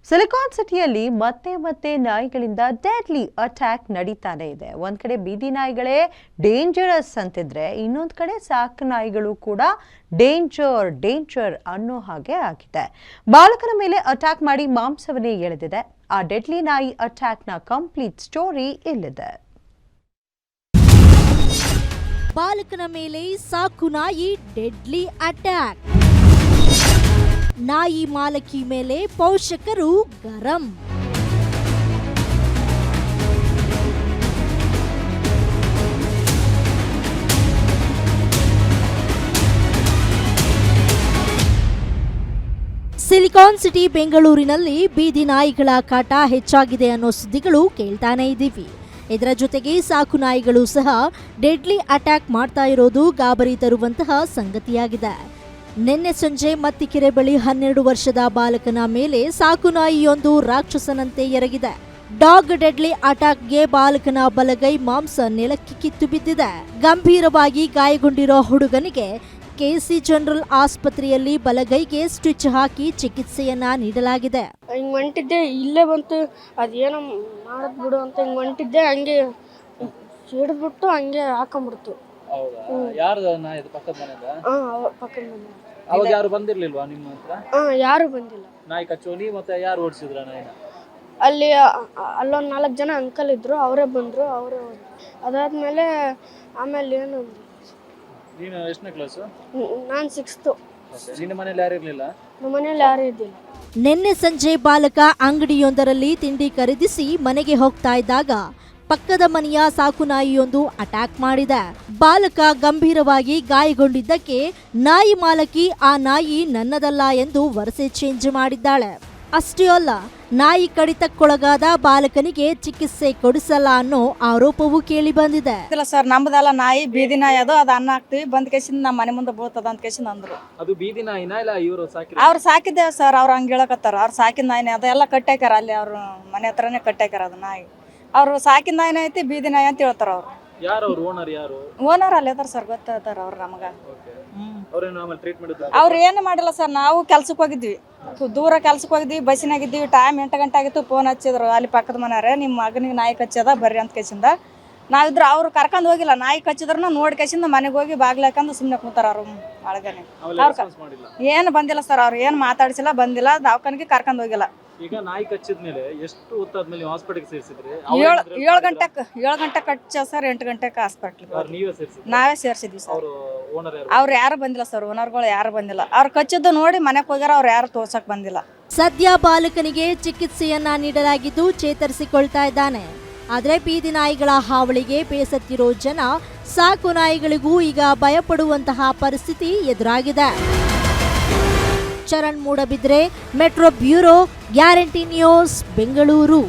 Silicon ಸಿಟಿಯಲ್ಲಿ ಮತ್ತೆ ನಾಯಿಗಳಿಂದ deadly attack ನಡೀತಾನೆ ಇದೆ. ಒಂದ್ ಕಡೆ ಬೀದಿ ನಾಯಿಗಳೇ ಡೇಂಜರಸ್ ಅಂತಿದ್ರೆ ಇನ್ನೊಂದ್ ಕಡೆ ಸಾಕು ನಾಯಿಗಳು ಕೂಡ ಡೇಂಜರ್ ಅನ್ನೋ ಹಾಗೆ ಆಗಿದೆ. ಬಾಲಕನ ಮೇಲೆ ಅಟ್ಯಾಕ್ ಮಾಡಿ ಮಾಂಸವನ್ನೇ ಎಳೆದಿದೆ. ಆ ಡೆಡ್ಲಿ ನಾಯಿ ಅಟ್ಯಾಕ್ನ ಕಂಪ್ಲೀಟ್ ಸ್ಟೋರಿ ಇಲ್ಲಿದೆ. ಬಾಲಕನ ಮೇಲೆ ಸಾಕು ನಾಯಿ ಡೆಡ್ಲಿ ಅಟ್ಯಾಕ್. ನಾಯಿ ಮಾಲಕಿ ಮೇಲೆ ಪೋಷಕರು ಗರಂ. ಸಿಲಿಕಾನ್ ಸಿಟಿ ಬೆಂಗಳೂರಿನಲ್ಲಿ ಬೀದಿ ನಾಯಿಗಳ ಕಾಟ ಹೆಚ್ಚಾಗಿದೆ ಅನ್ನೋ ಸುದ್ದಿಗಳು ಕೇಳ್ತಾನೆ ಇದ್ದೀವಿ. ಇದರ ಜೊತೆಗೆ ಸಾಕು ನಾಯಿಗಳು ಸಹ ಡೆಡ್ಲಿ ಅಟ್ಯಾಕ್ ಮಾಡ್ತಾ ಇರೋದು ಗಾಬರಿ ತರುವಂತಹ ಸಂಗತಿಯಾಗಿದೆ. ನಿನ್ನೆ ಸಂಜೆ ಮತ್ತಿಕೆರೆ ಬಳಿ 12 ವರ್ಷದ ಬಾಲಕನ ಮೇಲೆ ಸಾಕು ನಾಯಿಯೊಂದು ರಾಕ್ಷಸನಂತೆ ಎರಗಿದೆ. ಡಾಗ್ ಡೆಡ್ಲಿ ಅಟ್ಯಾಕ್ಗೆ ಬಾಲಕನ ಬಲಗೈ ಮಾಂಸ ನೆಲಕ್ಕೆ ಕಿತ್ತು ಬಿದ್ದಿದೆ. ಗಂಭೀರವಾಗಿ ಗಾಯಗೊಂಡಿರೋ ಹುಡುಗನಿಗೆ ಕೆಸಿ ಜನರಲ್ ಆಸ್ಪತ್ರೆಯಲ್ಲಿ ಬಲಗೈಗೆ ಸ್ಟಿಚ್ ಹಾಕಿ ಚಿಕಿತ್ಸೆಯನ್ನ ನೀಡಲಾಗಿದೆ. ಹಿಂಗ್ ಹೊಂಟಿದ್ದೆ, ಇಲ್ಲೇ ಬಂತು ಅದೇನೋ ಮಾಡದ್ ಬಿಡು ಅಂತ ಹಿಂಗ್ ಹೊಂಟಿದ್ದೆ, ಹಂಗೆ ಹಿಡಿದ್ಬಿಟ್ಟು ಹಂಗೆ ಹಾಕೊಂಡ್ಬಿಡ್ತು. ಪಕ್ಕದ ಮನೆ. ಅವಾಗ ಯಾರು ಬಂದಿರ್ಲಿಲ್ವಾ ನಿಮ್ಮ ಹತ್ರ? ಯಾರು ಬಂದಿಲ್ಲ. ನಾಯಿ ಕಚ್ಚೋನಿ ಮತ್ತೆ ಯಾರು ಓಡಿಸಿದ್ರ ನಾಯಿನ? ಅಲ್ಲಿ ಅಲ್ಲೊಂದು 4 ಜನ ಅಂಕಲ್ ಇದ್ರು, ಅವರೇ ಬಂದ್ರು, ಅವರೇ ಅದಾದ್ಮೇಲೆ ಆಮೇಲೆ ಏನು. ನೀನು ಎಷ್ಟನೇ ಕ್ಲಾಸು? ನಾನು 6th. ನಿನ್ನ ಮನೇಲಿ ಯಾರು ಇರ್ಲಿಲ್ಲ? ನಮ್ಮ ಮನೇಲಿ ಯಾರು ಇದ್ದಿಲ್ಲ. ನಿನ್ನೆ ಸಂಜೆ ಬಾಲಕ ಅಂಗಡಿಯೊಂದರಲ್ಲಿ ತಿಂಡಿ ಖರೀದಿಸಿ ಮನೆಗೆ ಹೋಗ್ತಾ ಇದ್ದಾಗ ಪಕ್ಕದ ಮನೆಯ ಸಾಕು ನಾಯಿಯೊಂದು ಅಟ್ಯಾಕ್ ಮಾಡಿದೆ. ಬಾಲಕ ಗಂಭೀರವಾಗಿ ಗಾಯಗೊಂಡಿದ್ದಕ್ಕೆ ನಾಯಿ ಮಾಲಕಿ ಆ ನಾಯಿ ನನ್ನದಲ್ಲ ಎಂದು ವರಸೆ ಚೇಂಜ್ ಮಾಡಿದ್ದಾಳೆ. ಅಷ್ಟೇ ಅಲ್ಲ, ನಾಯಿ ಕಡಿತಕ್ಕೊಳಗಾದ ಬಾಲಕನಿಗೆ ಚಿಕಿತ್ಸೆ ಕೊಡಿಸಲ್ಲ ಅನ್ನೋ ಆರೋಪವೂ ಕೇಳಿ ಬಂದಿದೆ. ಇಲ್ಲ ಸರ್, ನಮ್ದಲ್ಲ ನಾಯಿ, ಬೀದಿ ನಾಯಿ. ಅದು ಅನ್ನ ಹಾಕ್ತಿವಿ, ಬಂದ್ ಕೇಸಿಂದ ನಮ್ಮ ಮನೆ ಮುಂದೆ ಬೀಳ್ತದ ಅಂತ ಕೇಸಿಂದ ಅಂದ್ರು. ಅದು ಬೀದಿ ನಾಯಿನ ಇಲ್ಲ ಇವರು ಸಾಕಿರ? ಅವ್ರು ಸಾಕಿದ್ದೇವೆ ಸರ್, ಅವ್ರು ಹಂಗೆ ಹೇಳಕತ್ತಾರ. ಅವ್ರು ಸಾಕಿದ ನಾಯಿನೇ ಅದೆಲ್ಲ ಕಟ್ಟಾಕ್ಯಾರ, ಅಲ್ಲಿ ಅವ್ರ ಮನೆ ಹತ್ರನೇ ಕಟ್ಟಾಕ್ಯಾರ ಅದು ನಾಯಿ. ಅವ್ರು ಸಾಕಿದ ನಾಯಿನ ಐತಿ, ಬೀದಿ ನಾಯಿ ಅಂತ ಹೇಳ್ತಾರ. ಅವ್ರು ಯಾರು? ಓನರ್ ಯಾರು? ಓನರ್ ಅಲ್ಲಿ ಅದಾರ ಸರ್, ಗೊತ್ತಾರ ಅವ್ರು ನಮಗ. ಅವ್ರು ಏನು ಮಾಡಿಲ್ಲ ಸರ್. ನಾವು ಕೆಲ್ಸಕ್ಕೆ ಹೋಗಿದ್ವಿ, ದೂರ ಕೆಲ್ಸಕ್ಕೆ ಹೋಗಿದ್ವಿ, ಬಸ್ಸಿನಾಗಿದ್ವಿ. ಟೈಮ್ 8 ಗಂಟೆ ಆಗಿತ್ತು. ಫೋನ್ ಹಚ್ಚಿದ್ರು ಅಲ್ಲಿ ಪಕ್ಕದ ಮನೆಯವ್ರೆ, ನಿಮ್ಮ ಮಗನಿಗೆ ನಾಯಿ ಕಚ್ಚದ ಬರ್ರಿ ಅಂತ ಕೇಸಿಂದ. ನಾವಿದ್ರು ಅವ್ರು ಕರ್ಕೊಂಡು ಹೋಗಿಲ್ಲ. ನಾಯಿ ಕಚ್ಚಿದ್ರು ನೋಡಿ ಕೇಸಿಂದ ಮನೆಗೆ ಹೋಗಿ ಬಾಗ್ಲು ಹಾಕೊಂಡು ಸುಮ್ಮನೆ ಕೂತಾರ. ಅವ್ರು ಒಳಗನೆ ಏನು ಬಂದಿಲ್ಲ ಸರ್. ಅವ್ರು ಏನು ಮಾತಾಡಿಸಿಲ್ಲ, ಬಂದಿಲ್ಲ, ದವಾಖಾನೆಗೆ ಕರ್ಕೊಂಡು ಹೋಗಿಲ್ಲ. ಈಗ ನಾಯಿ ಕಚ್ಚಿದ್ಮೇಲೆ ಎಷ್ಟು ಹೊತ್ತಾದ್ಮೇಲೆ ಹಾಸ್ಪಿಟಲ್ಗೆ ಸೇರಿಸಿದ್ರಿ? 7 ಗಂಟೆಗೆ ಕಚ್ಚ ಸರ್, 8 ಗಂಟೆಗೆ ಹಾಸ್ಪಿಟ್ಲಿಗೆ ನಾವೇ ಸೇರಿಸಿದ್ವಿ ಸರ್. ಅವ್ರು ಯಾರು ಬಂದಿಲ್ಲ ಸರ್, ಓನರ್ಗಳು ಯಾರು ಬಂದಿಲ್ಲ. ಅವ್ರು ಕಚ್ಚಿದ್ದು ನೋಡಿ ಮನೆಗೆ ಹೋಗ್ಯಾರ, ಅವ್ರು ಯಾರು ತೋರ್ಸಕ್ ಬಂದಿಲ್ಲ. ಸದ್ಯ ಬಾಲಕನಿಗೆ ಚಿಕಿತ್ಸೆಯನ್ನ ನೀಡಲಾಗಿದ್ದು ಚೇತರಿಸಿಕೊಳ್ತಾ ಇದ್ದಾನೆ. ಆದ್ರೆ ಬೀದಿ ನಾಯಿಗಳ ಹಾವಳಿಗೆ ಬೇಸತ್ತಿರೋ ಜನ ಸಾಕು ನಾಯಿಗಳಿಗೂ ಈಗ ಭಯಪಡುವಂತಹ ಪರಿಸ್ಥಿತಿ ಎದುರಾಗಿದೆ. Charan Moodbidri, metro bureau, guarantee news, Bengaluru.